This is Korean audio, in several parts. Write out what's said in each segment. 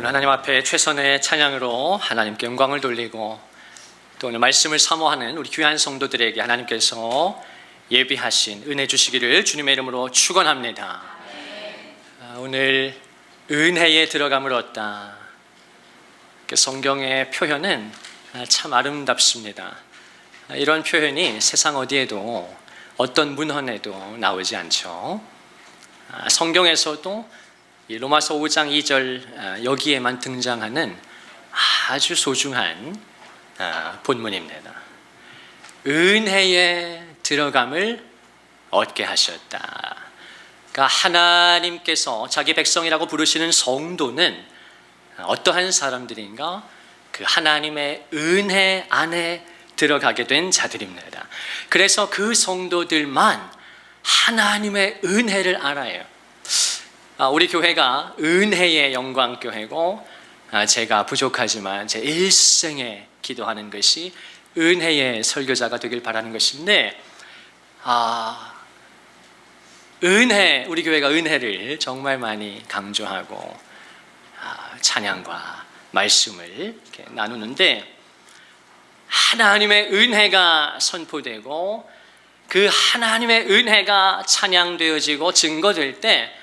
오늘 하나님 앞에 최선의 찬양으로 하나님께 영광을 돌리고 또 오늘 말씀을 사모하는 우리 귀한 성도들에게 하나님께서 예비하신 은혜 주시기를 주님의 이름으로 축원합니다. 오늘 은혜에 들어감을 얻다. 성경의 표현은 참 아름답습니다. 이런 표현이 세상 어디에도 어떤 문헌에도 나오지 않죠. 성경에서도 이 로마서 5장 2절 여기에만 등장하는 아주 소중한 본문입니다. 은혜에 들어감을 얻게 하셨다. 그러니까 하나님께서 자기 백성이라고 부르시는 성도는 어떠한 사람들인가? 그 하나님의 은혜 안에 들어가게 된 자들입니다. 그래서 그 성도들만 하나님의 은혜를 알아요. 우리 교회가 은혜의 영광교회고 제가 부족하지만 제 일생에 기도하는 것이 은혜의 설교자가 되길 바라는 것인데 은혜, 우리 교회가 은혜를 정말 많이 강조하고 찬양과 말씀을 이렇게 나누는데 하나님의 은혜가 선포되고 그 하나님의 은혜가 찬양되어지고 증거될 때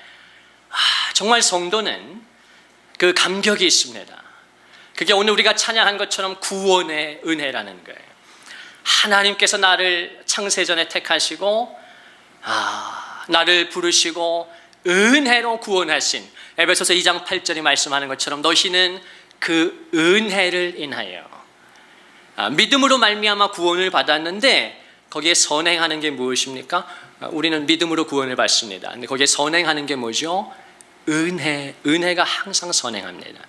정말 성도는 그 감격이 있습니다. 그게 오늘 우리가 찬양한 것처럼 구원의 은혜라는 거예요. 하나님께서 나를 창세전에 택하시고 나를 부르시고 은혜로 구원하신 에베소서 2장 8절이 말씀하는 것처럼 너희는 그 은혜를 인하여 믿음으로 말미암아 구원을 받았는데 거기에 선행하는 게 무엇입니까? 우리는 믿음으로 구원을 받습니다. 근데 거기에 선행하는 게 뭐죠? 은혜가 항상 선행합니다.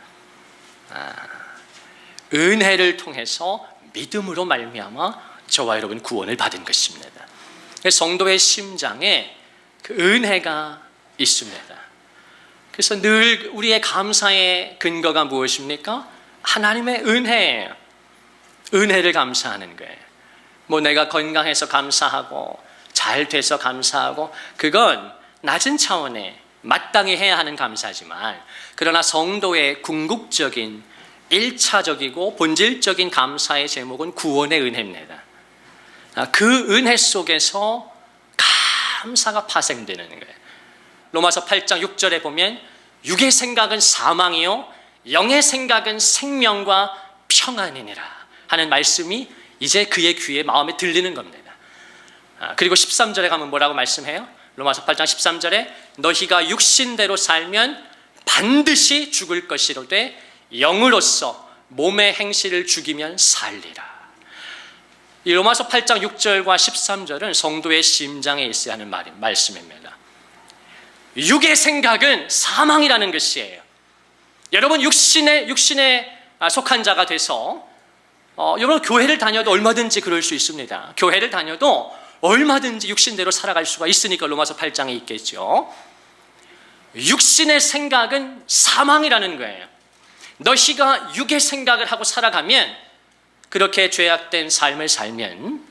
은혜를 통해서 믿음으로 말미암아 저와 여러분 구원을 받은 것입니다. 성도의 심장에 그 은혜가 있습니다. 그래서 늘 우리의 감사의 근거가 무엇입니까? 하나님의 은혜예요. 은혜를 감사하는 거예요. 뭐 내가 건강해서 감사하고 잘 돼서 감사하고 그건 낮은 차원의 마땅히 해야 하는 감사지만 그러나 성도의 궁극적인 1차적이고 본질적인 감사의 제목은 구원의 은혜입니다. 그 은혜 속에서 감사가 파생되는 거예요. 로마서 8장 6절에 보면 육의 생각은 사망이요 영의 생각은 생명과 평안이니라 하는 말씀이 이제 그의 귀에 마음에 들리는 겁니다. 그리고 13절에 가면 뭐라고 말씀해요? 로마서 8장 13절에 너희가 육신대로 살면 반드시 죽을 것이로되 영으로서 몸의 행실을 죽이면 살리라. 이 로마서 8장 6절과 13절은 성도의 심장에 있어야 하는 말씀입니다. 육의 생각은 사망이라는 것이에요. 여러분 육신에 속한 자가 돼서 여러분 교회를 다녀도 얼마든지 그럴 수 있습니다. 교회를 다녀도 얼마든지 육신대로 살아갈 수가 있으니까 로마서 8장에 있겠죠. 육신의 생각은 사망이라는 거예요. 너희가 육의 생각을 하고 살아가면 그렇게 죄악된 삶을 살면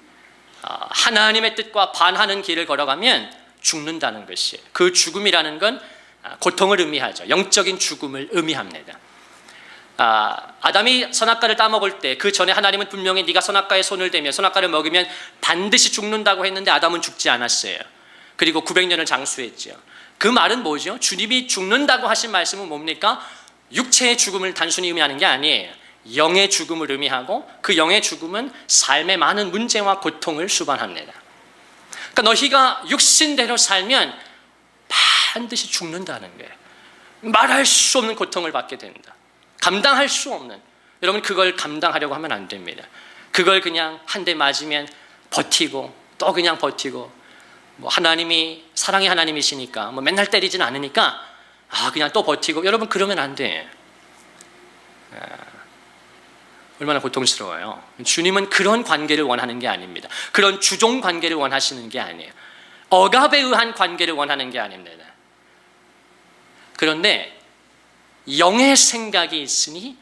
하나님의 뜻과 반하는 길을 걸어가면 죽는다는 것이에요. 그 죽음이라는 건 고통을 의미하죠. 영적인 죽음을 의미합니다. 아담이 선악과를 따먹을 때 그 전에 하나님은 분명히 네가 선악과에 손을 대면 선악과를 먹으면 반드시 죽는다고 했는데 아담은 죽지 않았어요. 그리고 900년을 장수했죠. 그 말은 뭐죠? 주님이 죽는다고 하신 말씀은 뭡니까? 육체의 죽음을 단순히 의미하는 게 아니에요. 영의 죽음을 의미하고 그 영의 죽음은 삶의 많은 문제와 고통을 수반합니다. 그러니까 너희가 육신대로 살면 반드시 죽는다는 거예요. 말할 수 없는 고통을 받게 된다. 감당할 수 없는, 여러분 그걸 감당하려고 하면 안 됩니다. 그걸 그냥 한 대 맞으면 버티고 또 그냥 버티고 뭐 하나님이 사랑의 하나님이시니까 뭐 맨날 때리진 않으니까 그냥 또 버티고 여러분 그러면 안 돼. 얼마나 고통스러워요. 주님은 그런 관계를 원하는 게 아닙니다. 그런 주종 관계를 원하시는 게 아니에요. 억압에 의한 관계를 원하는 게 아닙니다. 그런데 영의 생각이 있으니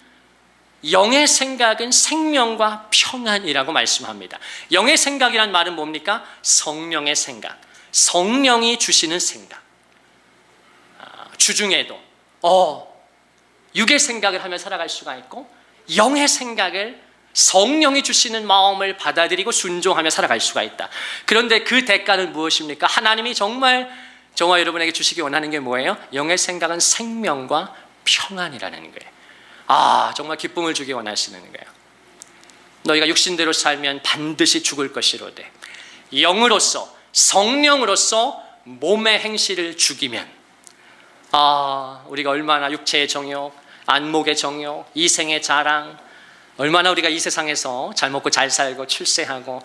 영의 생각은 생명과 평안이라고 말씀합니다. 영의 생각이란 말은 뭡니까? 성령의 생각, 성령이 주시는 생각. 주중에도 육의 생각을 하며 살아갈 수가 있고 영의 생각을 성령이 주시는 마음을 받아들이고 순종하며 살아갈 수가 있다. 그런데 그 대가는 무엇입니까? 하나님이 정말 저와 여러분에게 주시기 원하는 게 뭐예요? 영의 생각은 생명과 평안이라는 거예요. 정말 기쁨을 주기 원하시는 거예요. 너희가 육신대로 살면 반드시 죽을 것이로되 영으로서 성령으로서 몸의 행실을 죽이면 우리가 얼마나 육체의 정욕, 안목의 정욕, 이생의 자랑, 얼마나 우리가 이 세상에서 잘 먹고 잘 살고 출세하고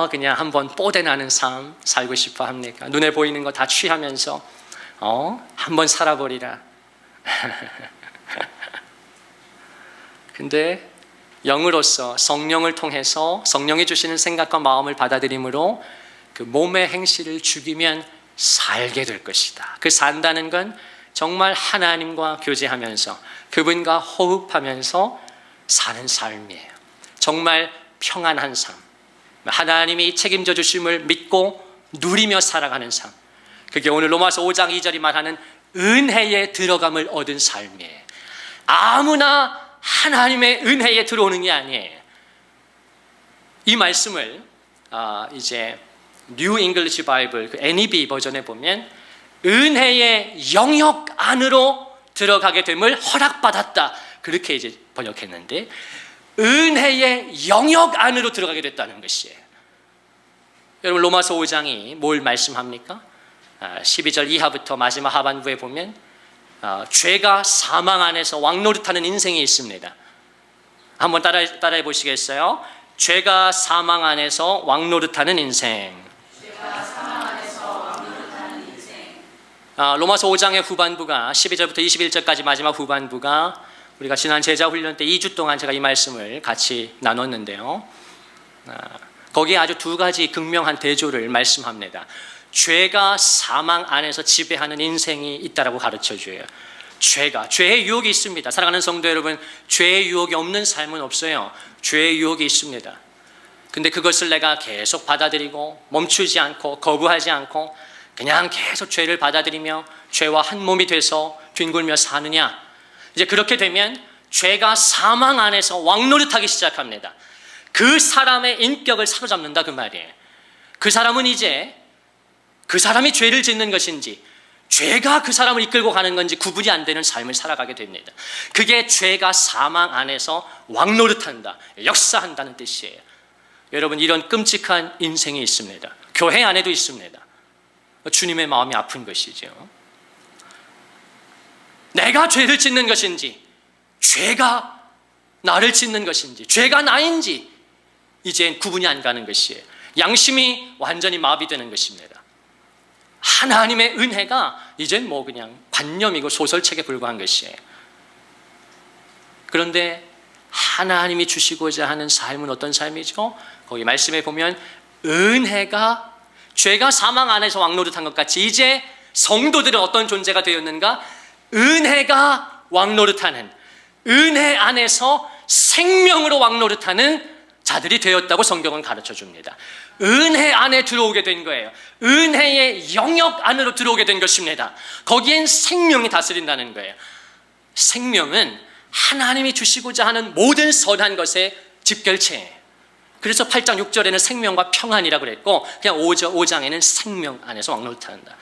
그냥 한번 뽀대나는 삶 살고 싶어 합니까? 눈에 보이는 거 다 취하면서 한번 살아버리라. 근데 영으로서 성령을 통해서 성령이 주시는 생각과 마음을 받아들임으로 그 몸의 행실을 죽이면 살게 될 것이다. 그 산다는 건 정말 하나님과 교제하면서 그분과 호흡하면서 사는 삶이에요. 정말 평안한 삶, 하나님이 책임져 주심을 믿고 누리며 살아가는 삶, 그게 오늘 로마서 5장 2절이 말하는 은혜에 들어감을 얻은 삶이에요. 아무나 하나님의 은혜에 들어오는 게 아니에요. 이 말씀을 이제 New English Bible 그 NEB 버전에 보면 은혜의 영역 안으로 들어가게 됨을 허락받았다, 그렇게 이제 번역했는데 은혜의 영역 안으로 들어가게 됐다는 것이에요. 여러분 로마서 5장이 뭘 말씀합니까? 12절 이하부터 마지막 하반부에 보면 죄가 사망 안에서 왕노릇하는 인생이 있습니다. 한번 따라해 보시겠어요? 죄가 사망 안에서 왕노릇하는 인생. 로마서 5장의 후반부가 12절부터 21절까지 마지막 후반부가 우리가 지난 제자 훈련 때 2주 동안 제가 이 말씀을 같이 나눴는데요. 거기에 아주 두 가지 극명한 대조를 말씀합니다. 죄가 사망 안에서 지배하는 인생이 있다라고 가르쳐줘요. 죄의 유혹이 있습니다. 사랑하는 성도 여러분, 죄의 유혹이 없는 삶은 없어요. 죄의 유혹이 있습니다. 근데 그것을 내가 계속 받아들이고 멈추지 않고 거부하지 않고 그냥 계속 죄를 받아들이며 죄와 한 몸이 돼서 뒹굴며 사느냐, 이제 그렇게 되면 죄가 사망 안에서 왕노릇하기 시작합니다. 그 사람의 인격을 사로잡는다 그 말이에요. 그 사람은 이제 그 사람이 죄를 짓는 것인지 죄가 그 사람을 이끌고 가는 건지 구분이 안 되는 삶을 살아가게 됩니다. 그게 죄가 사망 안에서 왕노릇한다, 역사한다는 뜻이에요. 여러분, 이런 끔찍한 인생이 있습니다. 교회 안에도 있습니다. 주님의 마음이 아픈 것이죠. 내가 죄를 짓는 것인지 죄가 나를 짓는 것인지 죄가 나인지 이젠 구분이 안 가는 것이에요. 양심이 완전히 마비되는 것입니다. 하나님의 은혜가 이젠 뭐 그냥 관념이고 소설책에 불과한 것이에요. 그런데 하나님이 주시고자 하는 삶은 어떤 삶이죠? 거기 말씀에 보면 은혜가 죄가 사망 안에서 왕노릇한 것 같이 이제 성도들은 어떤 존재가 되었는가? 은혜가 왕노릇하는, 은혜 안에서 생명으로 왕노릇하는 자들이 되었다고 성경은 가르쳐 줍니다. 은혜 안에 들어오게 된 거예요. 은혜의 영역 안으로 들어오게 된 것입니다. 거기엔 생명이 다스린다는 거예요. 생명은 하나님이 주시고자 하는 모든 선한 것의 집결체예요. 그래서 8장 6절에는 생명과 평안이라고 그랬고 그냥 5장에는 생명 안에서 왕노릇한다.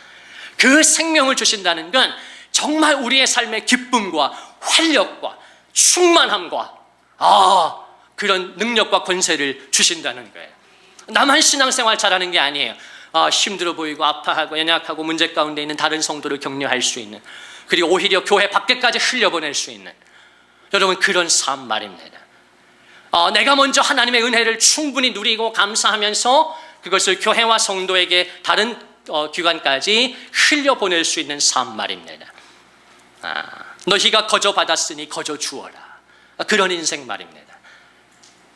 그 생명을 주신다는 건 정말 우리의 삶의 기쁨과 활력과 충만함과 그런 능력과 권세를 주신다는 거예요. 나만 신앙생활 잘하는 게 아니에요. 힘들어 보이고 아파하고 연약하고 문제 가운데 있는 다른 성도를 격려할 수 있는, 그리고 오히려 교회 밖에까지 흘려보낼 수 있는, 여러분 그런 삶 말입니다. 내가 먼저 하나님의 은혜를 충분히 누리고 감사하면서 그것을 교회와 성도에게 다른 기관까지 흘려보낼 수 있는 삶 말입니다. 너희가 거저 받았으니 거저 주어라, 그런 인생 말입니다.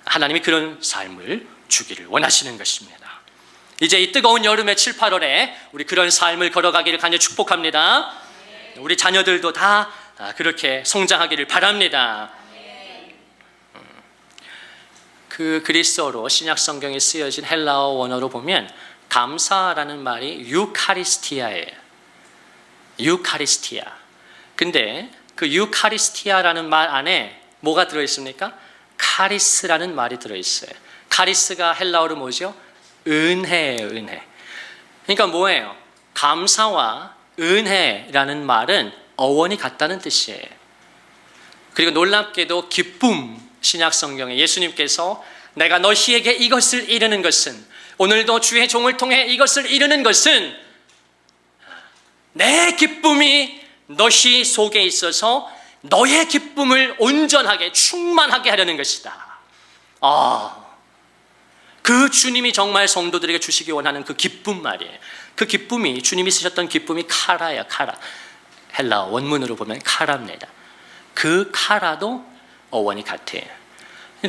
하나님이 그런 삶을 주기를 원하시는 것입니다. 이제 이 뜨거운 여름의 7, 8월에 우리 그런 삶을 걸어가기를 간절히 축복합니다. 우리 자녀들도 다 그렇게 성장하기를 바랍니다. 그 그리스어로 신약 성경에 쓰여진 헬라어 원어로 보면 감사라는 말이 유카리스티아예요. 유카리스티아. 근데 그 유카리스티아라는 말 안에 뭐가 들어있습니까? 카리스라는 말이 들어있어요. 카리스가 헬라어로 뭐죠? 은혜예요, 은혜. 그러니까 뭐예요? 감사와 은혜라는 말은 어원이 같다는 뜻이에요. 그리고 놀랍게도 기쁨, 신약 성경에 예수님께서 내가 너희에게 이것을 이루는 것은, 오늘도 주의 종을 통해 이것을 이루는 것은 내 기쁨이 너희 속에 있어서 너의 기쁨을 온전하게 충만하게 하려는 것이다. 그 주님이 정말 성도들에게 주시기 원하는 그 기쁨 말이에요. 그 기쁨이, 주님이 쓰셨던 기쁨이 카라야, 카라. 헬라어 원문으로 보면 카라입니다. 그 카라도 어원이 같아요.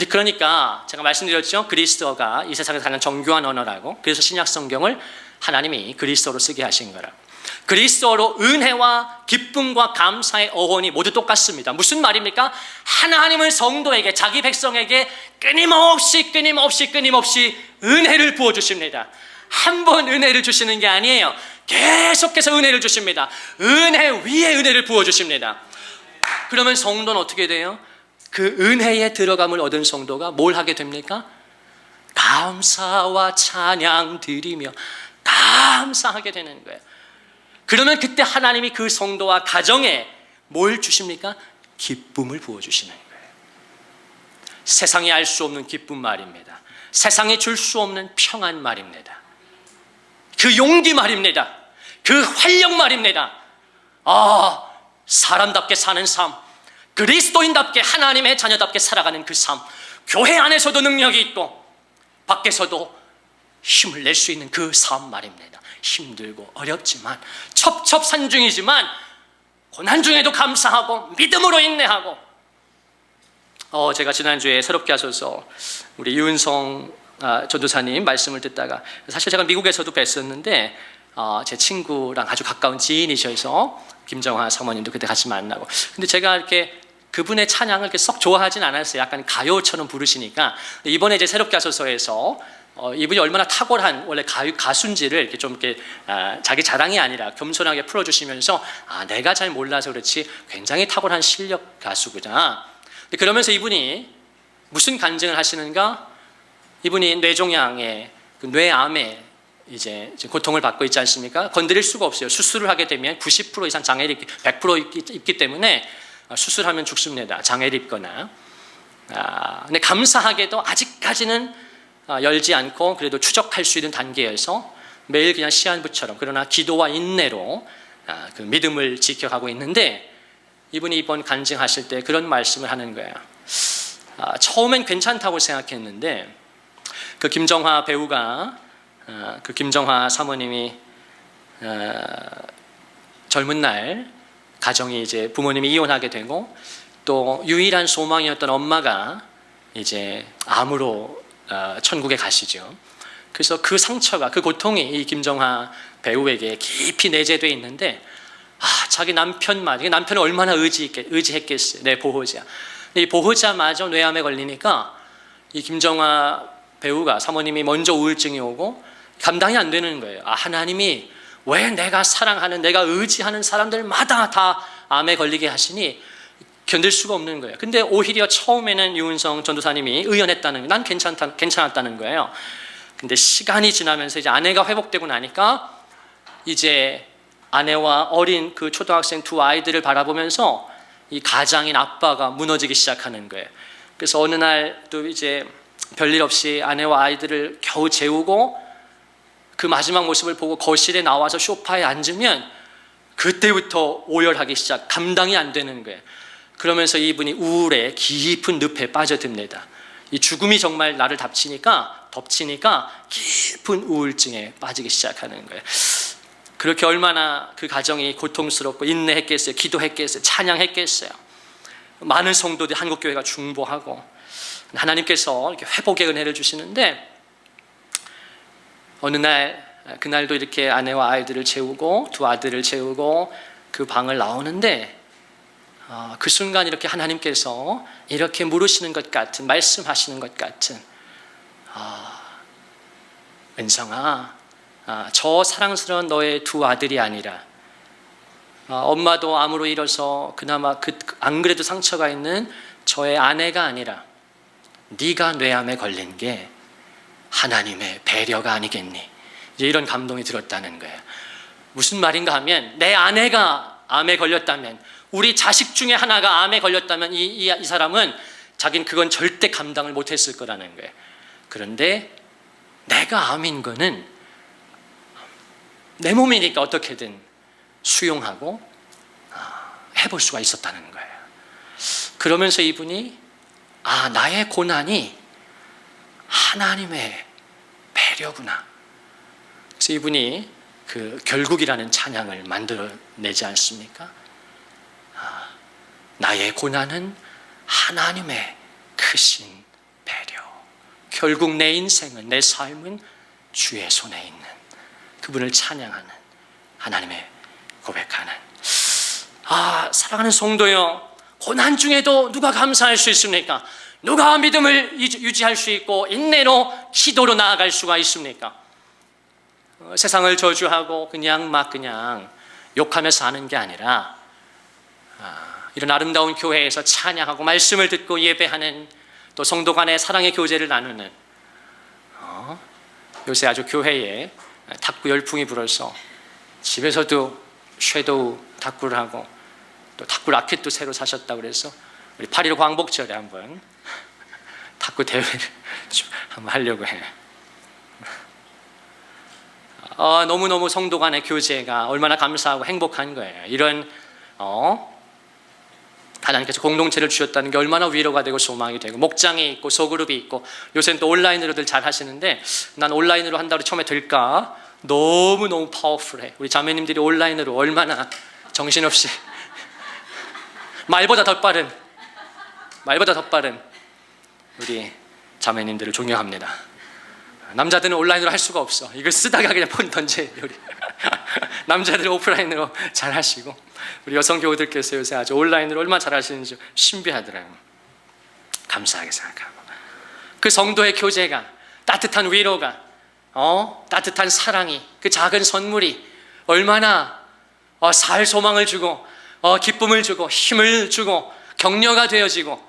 그러니까 제가 말씀드렸죠. 그리스어가 이 세상에서 가장 정교한 언어라고. 그래서 신약 성경을 하나님이 그리스어로 쓰게 하신 거라고. 그리스어로 은혜와 기쁨과 감사의 어원이 모두 똑같습니다. 무슨 말입니까? 하나님은 성도에게, 자기 백성에게 끊임없이 은혜를 부어주십니다. 한 번 은혜를 주시는 게 아니에요. 계속해서 은혜를 주십니다. 은혜 위에 은혜를 부어주십니다. 그러면 성도는 어떻게 돼요? 그 은혜에 들어감을 얻은 성도가 뭘 하게 됩니까? 감사와 찬양 드리며 감사하게 되는 거예요. 그러면 그때 하나님이 그 성도와 가정에 뭘 주십니까? 기쁨을 부어주시는 거예요. 세상이 알 수 없는 기쁨 말입니다. 세상이 줄 수 없는 평안 말입니다. 그 용기 말입니다. 그 활력 말입니다. 사람답게 사는 삶, 그리스도인답게 하나님의 자녀답게 살아가는 그 삶, 교회 안에서도 능력이 있고 밖에서도 힘을 낼 수 있는 그 삶 말입니다. 힘들고 어렵지만, 첩첩산중이지만 고난 중에도 감사하고 믿음으로 인내하고. 제가 지난주에 새롭게 하셔서 우리 유은성 전도사님 말씀을 듣다가, 사실 제가 미국에서도 뵀었는데 제 친구랑 아주 가까운 지인이셔서 김정화 사모님도 그때 같이 만나고, 근데 제가 이렇게 그분의 찬양을 이렇게 썩 좋아하진 않았어요. 약간 가요처럼 부르시니까. 이번에 이제 새롭게 하셔서에서 이분이 얼마나 탁월한 원래 가수인지를 이렇게 좀 이렇게 자기 자랑이 아니라 겸손하게 풀어주시면서 내가 잘 몰라서 그렇지 굉장히 탁월한 실력 가수구나. 그러면서 이분이 무슨 간증을 하시는가? 이분이 뇌종양에, 뇌암에 이제 고통을 받고 있지 않습니까? 건드릴 수가 없어요. 수술을 하게 되면 90% 이상 장애를 100% 있기 때문에 수술하면 죽습니다. 장애를 입거나. 근데 감사하게도 아직까지는 열지 않고 그래도 추적할 수 있는 단계여서 매일 그냥 시한부처럼, 그러나 기도와 인내로 그 믿음을 지켜가고 있는데, 이분이 이번 간증하실 때 그런 말씀을 하는 거예요. 처음엔 괜찮다고 생각했는데 그 김정화 배우가, 그 김정화 사모님이 젊은 날 가정이 이제 부모님이 이혼하게 되고, 또 유일한 소망이었던 엄마가 이제 암으로 천국에 가시죠. 그래서 그 상처가, 그 고통이 이 김정화 배우에게 깊이 내재되어 있는데, 자기 남편을 얼마나 의지했겠어요. 내 보호자. 이 보호자마저 뇌암에 걸리니까 이 김정화 배우가, 사모님이 먼저 우울증이 오고 감당이 안 되는 거예요. 하나님이 왜 내가 사랑하는, 내가 의지하는 사람들마다 다 암에 걸리게 하시니 견딜 수가 없는 거예요. 근데 오히려 처음에는 유은성 전도사님이 의연했다는, 난 괜찮았다는 거예요. 근데 시간이 지나면서 이제 아내가 회복되고 나니까 이제 아내와 어린 그 초등학생 두 아이들을 바라보면서 이 가장인 아빠가 무너지기 시작하는 거예요. 그래서 어느 날 또 이제 별일 없이 아내와 아이들을 겨우 재우고 그 마지막 모습을 보고 거실에 나와서 소파에 앉으면 그때부터 오열하기 감당이 안 되는 거예요. 그러면서 이분이 우울에 깊은 늪에 빠져듭니다. 이 죽음이 정말 나를 덮치니까 깊은 우울증에 빠지기 시작하는 거예요. 그렇게 얼마나 그 가정이 고통스럽고 인내했겠어요. 기도했겠어요. 찬양했겠어요. 많은 성도들이 한국교회가 중보하고, 하나님께서 이렇게 회복의 은혜를 주시는데, 어느 날, 그날도 이렇게 아내와 아이들을 재우고 두 아들을 재우고 그 방을 나오는데, 그 순간 이렇게 하나님께서 이렇게 물으시는 것 같은, 말씀하시는 것 같은, 은성아, 저 사랑스러운 너의 두 아들이 아니라 엄마도 암으로 잃어서 그나마 안 그래도 상처가 있는 저의 아내가 아니라 네가 뇌암에 걸린 게 하나님의 배려가 아니겠니? 이제 이런 감동이 들었다는 거예요. 무슨 말인가 하면 내 아내가 암에 걸렸다면, 우리 자식 중에 하나가 암에 걸렸다면 이 사람은 자기는 그건 절대 감당을 못했을 거라는 거예요. 그런데 내가 암인 거는 내 몸이니까 어떻게든 수용하고 해볼 수가 있었다는 거예요. 그러면서 이분이 나의 고난이 하나님의 배려구나. 그래서 이분이 그 결국이라는 찬양을 만들어내지 않습니까? 나의 고난은 하나님의 크신 배려. 결국 내 인생은, 내 삶은 주의 손에 있는, 그분을 찬양하는, 하나님의 고백하는. 사랑하는 성도요, 고난 중에도 누가 감사할 수 있습니까? 누가 믿음을 유지할 수 있고 인내로 기도로 나아갈 수가 있습니까? 세상을 저주하고 그냥 욕하며 사는 게 아니라 이런 아름다운 교회에서 찬양하고 말씀을 듣고 예배하는, 또 성도 간의 사랑의 교제를 나누는, 요새 아주 교회에 탁구 열풍이 불어서 집에서도 섀도우 탁구를 하고 또 탁구 라켓도 새로 사셨다고 그래서 우리 8.15 광복절에 한번 탁구 대회를 좀 한번 하려고 해요. 너무너무 성도 간의 교제가 얼마나 감사하고 행복한 거예요. 이런 하나님께서 공동체를 주셨다는 게 얼마나 위로가 되고 소망이 되고, 목장이 있고 소그룹이 있고, 요새는 또 온라인으로들 잘 하시는데 난 온라인으로 한다고 처음에 될까? 너무너무 파워풀해. 우리 자매님들이 온라인으로 얼마나 정신없이 말보다 더 빠른 우리 자매님들을 존경합니다. 남자들은 온라인으로 할 수가 없어. 이걸 쓰다가 그냥 폰 던져요. 남자들은 오프라인으로 잘 하시고, 우리 여성 교우들께서 요새 아주 온라인으로 얼마나 잘 하시는지 신비하더라고요. 감사하게 생각하고, 그 성도의 교제가, 따뜻한 위로가, 따뜻한 사랑이, 그 작은 선물이 얼마나 살 소망을 주고 기쁨을 주고 힘을 주고 격려가 되어지고,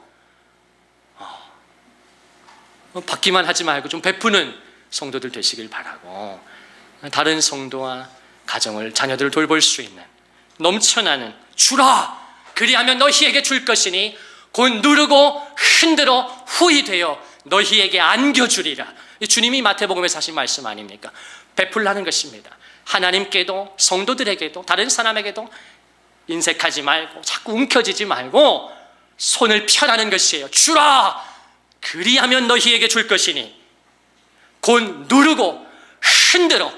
받기만 하지 말고 좀 베푸는 성도들 되시길 바라고, 다른 성도와 가정을, 자녀들을 돌볼 수 있는 넘쳐나는, 주라 그리하면 너희에게 줄 것이니 곧 누르고 흔들어 후히 되어 너희에게 안겨주리라. 주님이 마태복음에서 하신 말씀 아닙니까? 베풀라는 것입니다. 하나님께도 성도들에게도 다른 사람에게도 인색하지 말고 자꾸 움켜쥐지 말고 손을 펴라는 것이에요. 주라 그리하면 너희에게 줄 것이니 곧 누르고 흔들어.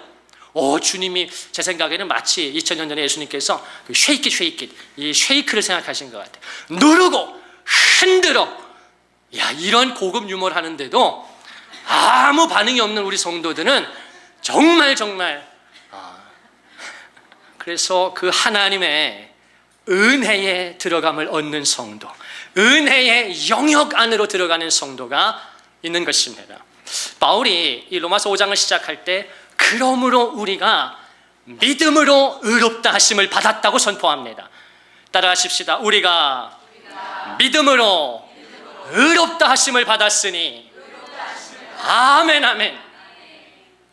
주님이 제 생각에는 마치 2000년 전에 예수님께서 그 쉐이킷 이 쉐이크를 생각하신 것 같아요. 누르고 흔들어. 이런 고급 유머를 하는데도 아무 반응이 없는 우리 성도들은 정말 그래서 그 하나님의 은혜에 들어감을 얻는 성도, 은혜의 영역 안으로 들어가는 성도가 있는 것입니다. 바울이 이 로마서 5장을 시작할 때 그러므로 우리가 믿음으로 의롭다 하심을 받았다고 선포합니다. 따라하십시다. 우리가 믿음으로 의롭다 하심을 받았으니. 아멘 아멘.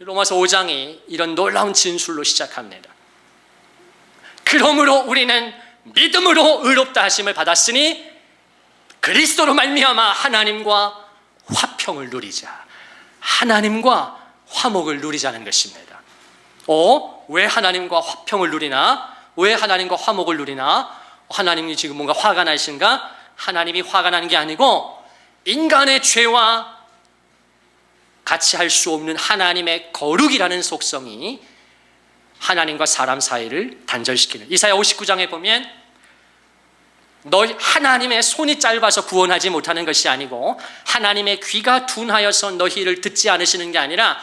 로마서 5장이 이런 놀라운 진술로 시작합니다. 그러므로 우리는 믿음으로 의롭다 하심을 받았으니 그리스도로 말미암아 하나님과 화평을 누리자. 하나님과 화목을 누리자는 것입니다. 왜 하나님과 화평을 누리나? 왜 하나님과 화목을 누리나? 하나님이 지금 뭔가 화가 나신가? 하나님이 화가 나는 게 아니고 인간의 죄와 같이 할 수 없는 하나님의 거룩이라는 속성이 하나님과 사람 사이를 단절시키는, 이사야 59장에 보면 너희 하나님의 손이 짧아서 구원하지 못하는 것이 아니고 하나님의 귀가 둔하여서 너희를 듣지 않으시는 게 아니라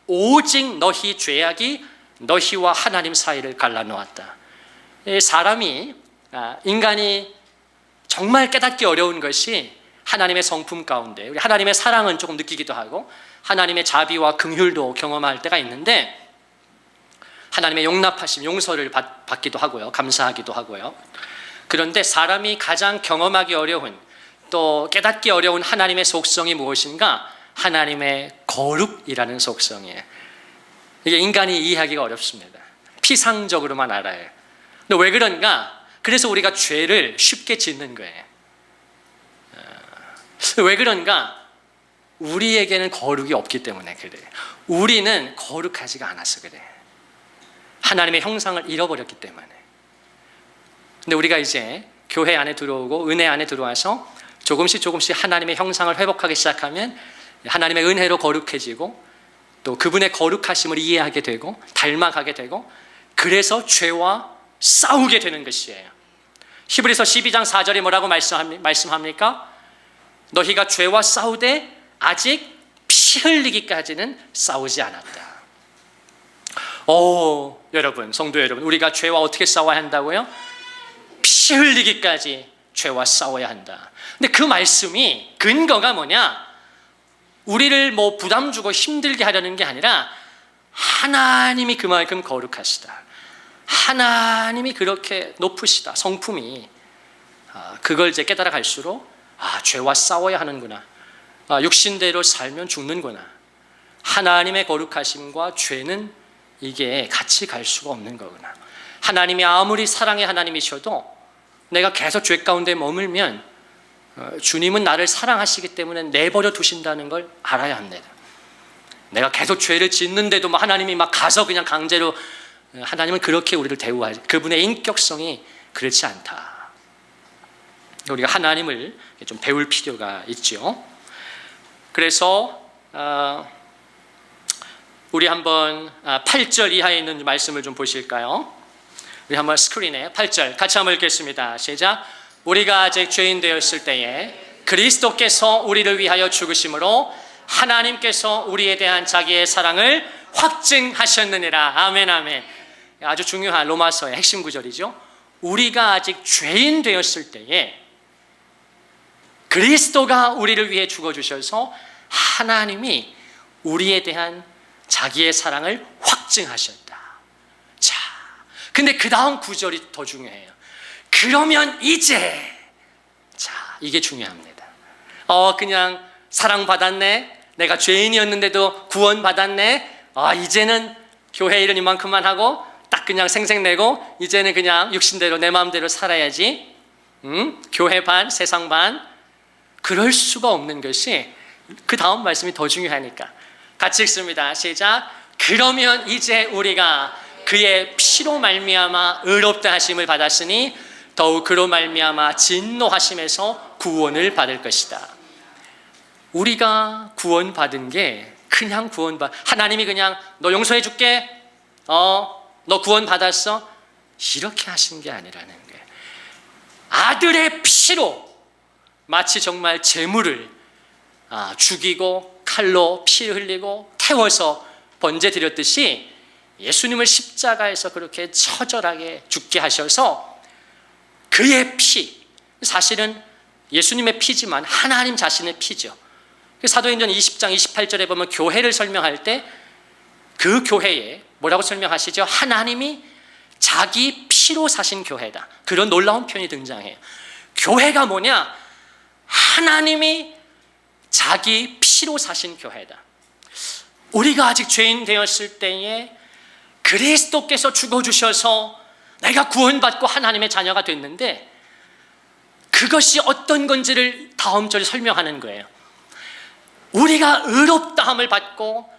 오직 너희 죄악이 너희와 하나님 사이를 갈라놓았다. 사람이, 인간이 정말 깨닫기 어려운 것이 하나님의 성품 가운데 우리 하나님의 사랑은 조금 느끼기도 하고 하나님의 자비와 긍휼도 경험할 때가 있는데, 하나님의 용납하심, 용서를 받기도 하고요. 감사하기도 하고요. 그런데 사람이 가장 경험하기 어려운, 또 깨닫기 어려운 하나님의 속성이 무엇인가? 하나님의 거룩이라는 속성이에요. 이게 인간이 이해하기가 어렵습니다. 피상적으로만 알아요. 근데 왜 그런가? 그래서 우리가 죄를 쉽게 짓는 거예요. 왜 그런가? 우리에게는 거룩이 없기 때문에 그래요. 우리는 거룩하지가 않아서 그래요. 하나님의 형상을 잃어버렸기 때문에. 근데 우리가 이제 교회 안에 들어오고 은혜 안에 들어와서 조금씩 하나님의 형상을 회복하기 시작하면 하나님의 은혜로 거룩해지고 또 그분의 거룩하심을 이해하게 되고 닮아가게 되고, 그래서 죄와 싸우게 되는 것이에요. 히브리서 12장 4절에 뭐라고 말씀합니까? 너희가 죄와 싸우되 아직 피 흘리기까지는 싸우지 않았다. 여러분, 성도 여러분, 우리가 죄와 어떻게 싸워야 한다고요? 피 흘리기까지 죄와 싸워야 한다. 근데 그 말씀이 근거가 뭐냐? 우리를 부담 주고 힘들게 하려는 게 아니라 하나님이 그만큼 거룩하시다. 하나님이 그렇게 높으시다. 성품이. 그걸 이제 깨달아 갈수록 죄와 싸워야 하는구나. 육신대로 살면 죽는구나. 하나님의 거룩하심과 죄는 이게 같이 갈 수가 없는 거구나. 하나님이 아무리 사랑의 하나님이셔도 내가 계속 죄 가운데 머물면 주님은 나를 사랑하시기 때문에 내버려 두신다는 걸 알아야 합니다. 내가 계속 죄를 짓는데도 하나님이 가서 그냥 강제로, 하나님은 그렇게 우리를 대우하지, 그분의 인격성이 그렇지 않다. 우리가 하나님을 좀 배울 필요가 있죠. 그래서 우리 한번 8절 이하에 있는 말씀을 좀 보실까요? 우리 한번 스크린에 8절 같이 한번 읽겠습니다. 시작. 우리가 아직 죄인 되었을 때에 그리스도께서 우리를 위하여 죽으심으로 하나님께서 우리에 대한 자기의 사랑을 확증하셨느니라. 아멘, 아멘. 아주 중요한 로마서의 핵심 구절이죠. 우리가 아직 죄인 되었을 때에 그리스도가 우리를 위해 죽어주셔서 하나님이 우리에 대한 자기의 사랑을 확증하셨다. 자, 근데 그 다음 구절이 더 중요해요. 그러면 이제, 자, 이게 중요합니다. 그냥 사랑받았네, 내가 죄인이었는데도 구원받았네, 이제는 교회 일은 이만큼만 하고 딱 그냥 생색내고 이제는 그냥 육신대로 내 마음대로 살아야지, 교회 반 세상 반. 그럴 수가 없는 것이 그 다음 말씀이 더 중요하니까 같이 읽습니다. 시작. 그러면 이제 우리가 그의 피로 말미암아 의롭다 하심을 받았으니 더욱 그로 말미암아 진노하심에서 구원을 받을 것이다. 우리가 구원받은 게 그냥 하나님이 그냥 너 용서해 줄게, 너 구원받았어, 이렇게 하신 게 아니라는 거예요. 아들의 피로 마치 정말 제물을 죽이고 칼로 피 흘리고 태워서 번제 드렸듯이 예수님을 십자가에서 그렇게 처절하게 죽게 하셔서 그의 피, 사실은 예수님의 피지만 하나님 자신의 피죠. 사도행전 20장 28절에 보면 교회를 설명할 때 그 교회에 뭐라고 설명하시죠? 하나님이 자기 피로 사신 교회다. 그런 놀라운 표현이 등장해요. 교회가 뭐냐? 하나님이 자기 피로 사신 교회다. 우리가 아직 죄인 되었을 때에 그리스도께서 죽어주셔서 내가 구원받고 하나님의 자녀가 됐는데, 그것이 어떤 건지를 다음 절에 설명하는 거예요. 우리가 의롭다함을 받고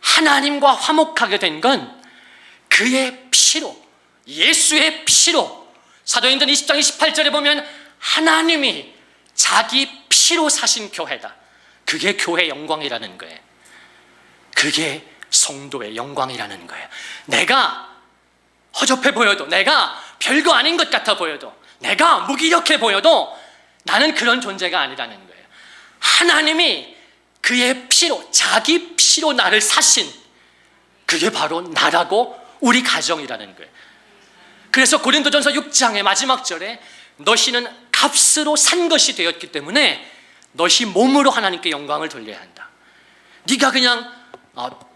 하나님과 화목하게 된 건 그의 피로, 예수의 피로. 사도행전 20장 28절에 보면 하나님이 자기 피로 사신 교회다. 그게 교회의 영광이라는 거예요. 그게 성도의 영광이라는 거예요. 내가 허접해 보여도, 내가 별거 아닌 것 같아 보여도, 내가 무기력해 보여도 나는 그런 존재가 아니라는 거예요. 하나님이 그의 피로, 자기 피로 나를 사신, 그게 바로 나라고 우리 가정이라는 거예요. 그래서 고린도전서 6장의 마지막 절에 너희는 값으로 산 것이 되었기 때문에 너희 몸으로 하나님께 영광을 돌려야 한다. 네가 그냥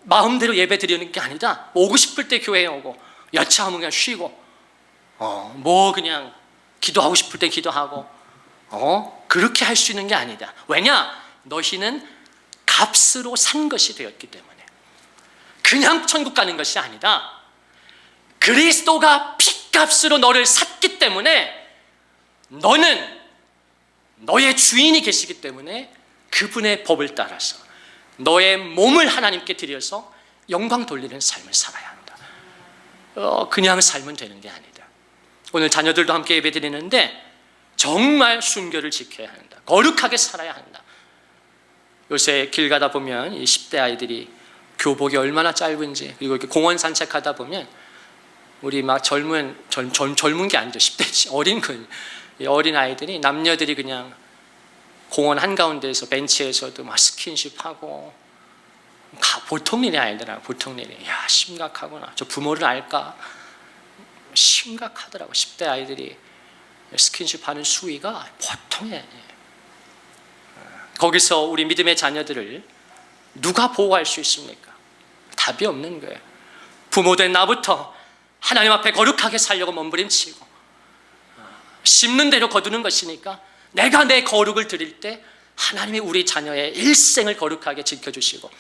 마음대로 예배 드리는 게 아니다. 오고 싶을 때 교회에 오고 여차하면 그냥 쉬고 뭐 그냥 기도하고 싶을 때 기도하고 그렇게 할 수 있는 게 아니다. 왜냐? 너희는 값으로 산 것이 되었기 때문에. 그냥 천국 가는 것이 아니다. 그리스도가 피값으로 너를 샀기 때문에 너는 너의 주인이 계시기 때문에 그분의 법을 따라서 너의 몸을 하나님께 드려서 영광 돌리는 삶을 살아야 한다. 그냥 살면 되는 게 아니다. 오늘 자녀들도 함께 예배 드리는데 정말 순결을 지켜야 한다. 거룩하게 살아야 한다. 요새 길 가다 보면 이 10대 아이들이 교복이 얼마나 짧은지, 그리고 이렇게 공원 산책하다 보면 우리 막 젊은 게 아니죠. 10대 어린 아이들이, 남녀들이 그냥 공원 한가운데에서 벤치에서도 막 스킨십하고, 보통 일이 아니더라고. 보통 일이. 야, 심각하구나. 저 부모를 알까? 심각하더라고. 10대 아이들이 스킨십하는 수위가 보통이 아니에요. 거기서 우리 믿음의 자녀들을 누가 보호할 수 있습니까? 답이 없는 거예요. 부모된 나부터 하나님 앞에 거룩하게 살려고 몸부림치고 심는 대로 거두는 것이니까 내가 내 거룩을 드릴 때 하나님이 우리 자녀의 일생을 거룩하게 지켜주시고,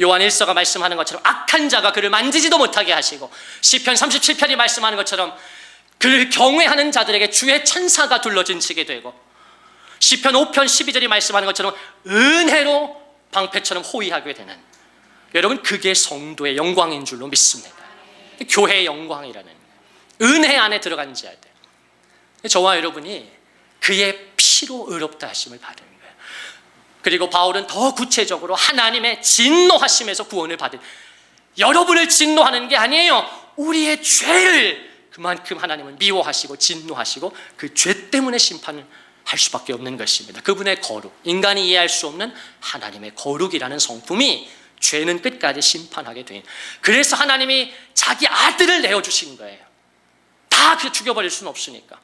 요한 1서가 말씀하는 것처럼 악한 자가 그를 만지지도 못하게 하시고, 시편 37편이 말씀하는 것처럼 그를 경외하는 자들에게 주의 천사가 둘러진치게 되고, 시편 5편 12절이 말씀하는 것처럼 은혜로 방패처럼 호위하게 되는, 여러분 그게 성도의 영광인 줄로 믿습니다. 교회의 영광이라는 은혜 안에 들어간 자들, 저와 여러분이 그의 피로 의롭다 하심을 받은 거예요. 그리고 바울은 더 구체적으로 하나님의 진노하심에서 구원을 받은, 여러분을 진노하는 게 아니에요. 우리의 죄를 그만큼 하나님은 미워하시고 진노하시고 그 죄 때문에 심판을 할 수밖에 없는 것입니다. 그분의 거룩, 인간이 이해할 수 없는 하나님의 거룩이라는 성품이 죄는 끝까지 심판하게 된, 그래서 하나님이 자기 아들을 내어주신 거예요. 다 죽여버릴 수는 없으니까.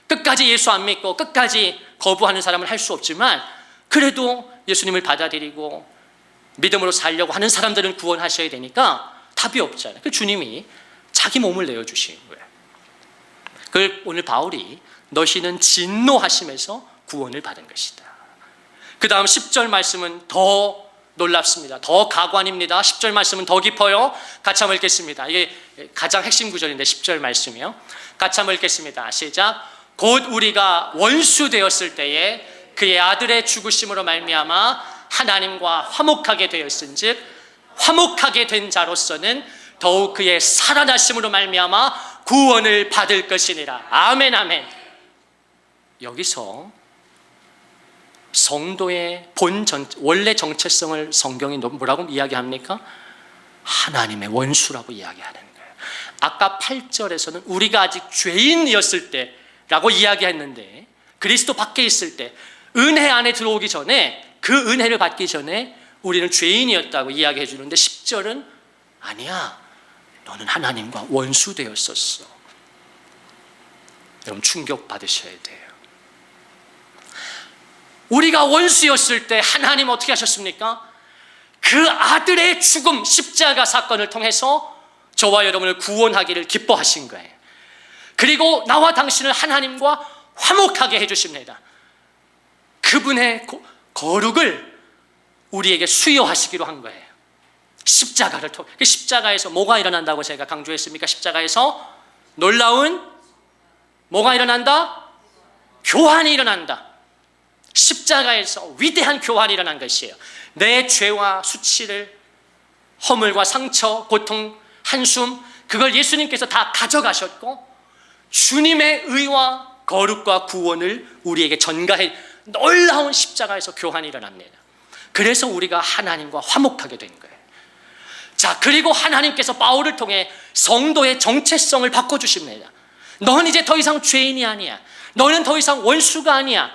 끝까지 예수 안 믿고 끝까지 거부하는 사람은 할 수 없지만, 그래도 예수님을 받아들이고 믿음으로 살려고 하는 사람들은 구원하셔야 되니까 답이 없잖아요. 그 주님이 자기 몸을 내어주신 거예요. 그걸 오늘 바울이 너희는 진노하심에서 구원을 받은 것이다. 그 다음 10절 말씀은 더 놀랍습니다. 더 가관입니다. 10절 말씀은 더 깊어요. 같이 한번 읽겠습니다. 이게 가장 핵심 구절인데 10절 말씀이요. 같이 한번 읽겠습니다. 시작. 곧 우리가 원수 되었을 때에 그의 아들의 죽으심으로 말미암아 하나님과 화목하게 되었은즉 화목하게 된 자로서는 더욱 그의 살아나심으로 말미암아 구원을 받을 것이니라. 아멘, 아멘. 여기서 성도의 원래 정체성을 성경이 뭐라고 이야기합니까? 하나님의 원수라고 이야기하는 거예요. 아까 8절에서는 우리가 아직 죄인이었을 때라고 이야기했는데, 그리스도 밖에 있을 때, 은혜 안에 들어오기 전에, 그 은혜를 받기 전에 우리는 죄인이었다고 이야기해 주는데 10절은 아니야, 너는 하나님과 원수 되었었어. 여러분 충격 받으셔야 돼요. 우리가 원수였을 때 하나님 어떻게 하셨습니까? 그 아들의 죽음, 십자가 사건을 통해서 저와 여러분을 구원하기를 기뻐하신 거예요. 그리고 나와 당신을 하나님과 화목하게 해주십니다. 그분의 거룩을 우리에게 수여하시기로 한 거예요. 십자가를 통해. 십자가에서 뭐가 일어난다고 제가 강조했습니까? 십자가에서 놀라운 뭐가 일어난다? 교환이 일어난다. 십자가에서 위대한 교환이 일어난 것이에요. 내 죄와 수치를, 허물과 상처, 고통, 한숨, 그걸 예수님께서 다 가져가셨고 주님의 의와 거룩과 구원을 우리에게 전가해, 놀라운 십자가에서 교환이 일어납니다. 그래서 우리가 하나님과 화목하게 된 거예요. 자, 그리고 하나님께서 바울을 통해 성도의 정체성을 바꿔주십니다. 너는 이제 더 이상 죄인이 아니야. 너는 더 이상 원수가 아니야.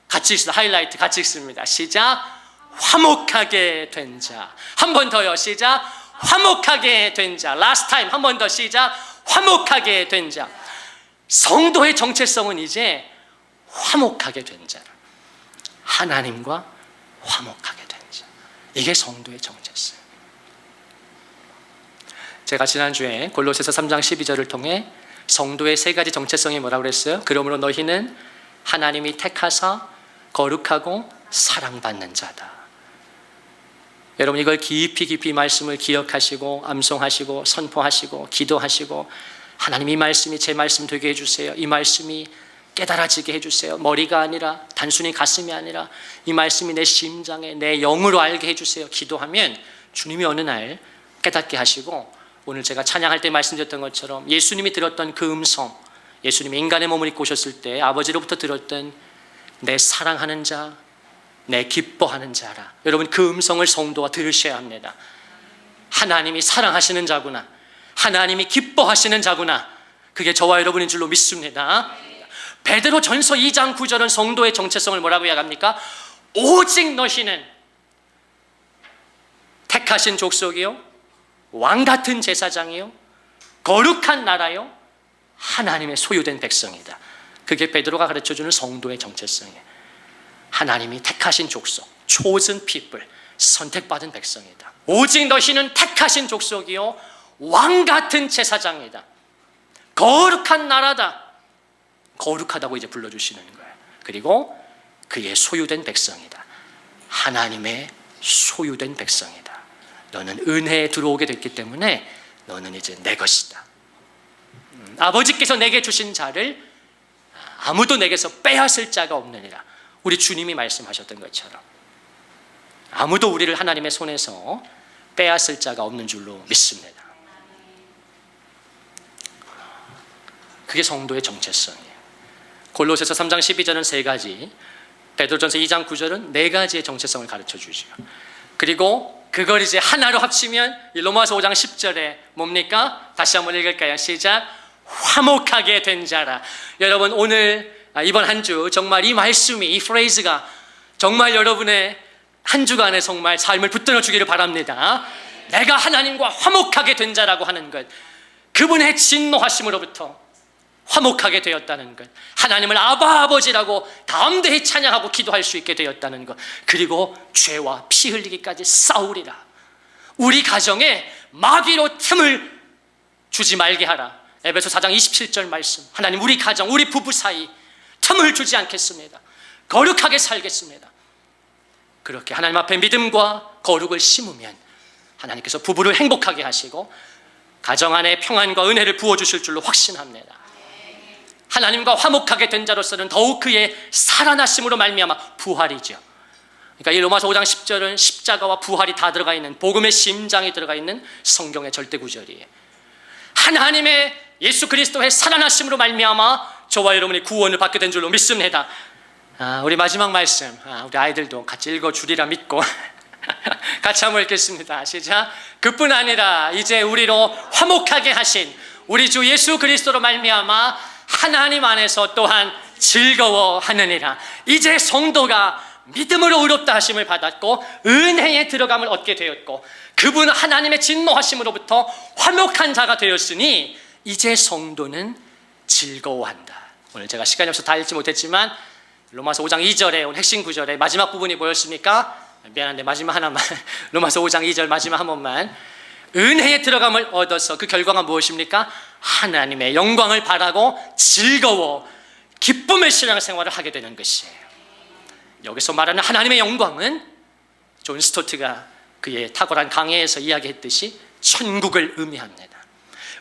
같이 읽습니다. 하이라이트 같이 읽습니다. 시작. 화목하게 된 자. 한 번 더요. 시작. 화목하게 된 자. Last time. 한 번 더. 시작. 화목하게 된 자. 성도의 정체성은 이제 화목하게 된 자. 하나님과 화목하게 된 자. 이게 성도의 정체성. 제가 지난주에 골로새서 3장 12절을 통해 성도의 세 가지 정체성이 뭐라고 그랬어요? 그러므로 너희는 하나님이 택하사 거룩하고 사랑받는 자다. 여러분 이걸 깊이 말씀을 기억하시고 암송하시고 선포하시고 기도하시고 하나님 이 말씀이 제 말씀 되게 해주세요. 이 말씀이 깨달아지게 해주세요. 머리가 아니라 단순히 가슴이 아니라 이 말씀이 내 심장에 내 영으로 알게 해주세요. 기도하면 주님이 어느 날 깨닫게 하시고 오늘 제가 찬양할 때 말씀드렸던 것처럼 예수님이 들었던 그 음성, 예수님이 인간의 몸을 입고 오셨을 때 아버지로부터 들었던 내 사랑하는 자, 내 기뻐하는 자라. 여러분 그 음성을 성도가 들으셔야 합니다. 하나님이 사랑하시는 자구나, 하나님이 기뻐하시는 자구나, 그게 저와 여러분인 줄로 믿습니다. 베드로 전서 2장 9절은 성도의 정체성을 뭐라고 이야기합니까? 오직 너희는 택하신 족속이요 왕같은 제사장이요 거룩한 나라요 하나님의 소유된 백성이다. 그게 베드로가 가르쳐주는 성도의 정체성이에요. 하나님이 택하신 족속, chosen people, 선택받은 백성이다. 오직 너희는 택하신 족속이요 왕같은 제사장이다. 거룩한 나라다. 거룩하다고 이제 불러주시는 거예요. 그리고 그의 소유된 백성이다. 하나님의 소유된 백성이다. 너는 은혜에 들어오게 됐기 때문에 너는 이제 내 것이다. 아버지께서 내게 주신 자를 아무도 내게서 빼앗을 자가 없느니라. 우리 주님이 말씀하셨던 것처럼 아무도 우리를 하나님의 손에서 빼앗을 자가 없는 줄로 믿습니다. 그게 성도의 정체성이에요. 골로새서 3장 12절은 세 가지, 베드로전서 2장 9절은 네 가지의 정체성을 가르쳐주죠. 그리고 그걸 이제 하나로 합치면 로마서 5장 10절에 뭡니까? 다시 한번 읽을까요? 시작. 화목하게 된 자라. 여러분 오늘 이번 한 주 정말 이 말씀이, 이 프레이즈가 정말 여러분의 한 주간에 정말 삶을 붙들어 주기를 바랍니다. 내가 하나님과 화목하게 된 자라고 하는 것, 그분의 진노하심으로부터 화목하게 되었다는 것, 하나님을 아바 아버지라고 담대히 찬양하고 기도할 수 있게 되었다는 것, 그리고 죄와 피 흘리기까지 싸우리라. 우리 가정에 마귀로 틈을 주지 말게 하라. 에베소 4장 27절 말씀. 하나님 우리 가정, 우리 부부 사이 틈을 주지 않겠습니다. 거룩하게 살겠습니다. 그렇게 하나님 앞에 믿음과 거룩을 심으면 하나님께서 부부를 행복하게 하시고 가정 안에 평안과 은혜를 부어주실 줄로 확신합니다. 하나님과 화목하게 된 자로서는 더욱 그의 살아나심으로 말미암아 부활이죠. 그러니까 이 로마서 5장 10절은 십자가와 부활이 다 들어가 있는, 복음의 심장이 들어가 있는 성경의 절대 구절이에요. 하나님의 예수 그리스도의 살아나심으로 말미암아 저와 여러분이 구원을 받게 된 줄로 믿습니다. 우리 마지막 말씀, 우리 아이들도 같이 읽어주리라 믿고 같이 한번 읽겠습니다. 시작. 그뿐 아니라 이제 우리로 화목하게 하신 우리 주 예수 그리스도로 말미암아 하나님 안에서 또한 즐거워하느니라. 이제 성도가 믿음으로 의롭다 하심을 받았고 은혜에 들어감을 얻게 되었고 그분 하나님의 진노하심으로부터 화목한 자가 되었으니 이제 성도는 즐거워한다. 오늘 제가 시간이 없어서 다 읽지 못했지만 로마서 5장 2절에 오늘 핵심 구절의 마지막 부분이 뭐였습니까? 미안한데 마지막 하나만 로마서 5장 2절 마지막 한 번만. 은혜에 들어감을 얻어서 그 결과가 무엇입니까? 하나님의 영광을 바라고 즐거워 기쁨의 신앙생활을 하게 되는 것이에요. 여기서 말하는 하나님의 영광은 존 스토트가 그의 탁월한 강해에서 이야기했듯이 천국을 의미합니다.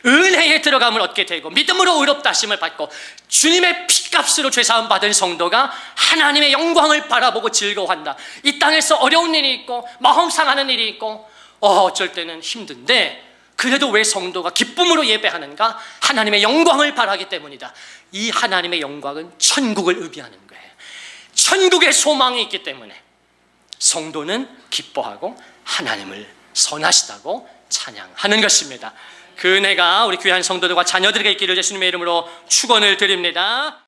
은혜에 들어감을 얻게 되고 믿음으로 의롭다 하심을 받고 주님의 피값으로 죄사함 받은 성도가 하나님의 영광을 바라보고 즐거워한다. 이 땅에서 어려운 일이 있고 마음 상하는 일이 있고 어쩔 때는 힘든데 그래도 왜 성도가 기쁨으로 예배하는가? 하나님의 영광을 바라기 때문이다. 이 하나님의 영광은 천국을 의미하는 거예요. 천국의 소망이 있기 때문에 성도는 기뻐하고 하나님을 선하시다고 찬양하는 것입니다. 그 은혜가 우리 귀한 성도들과 자녀들에게 있기를 예수님의 이름으로 축원을 드립니다.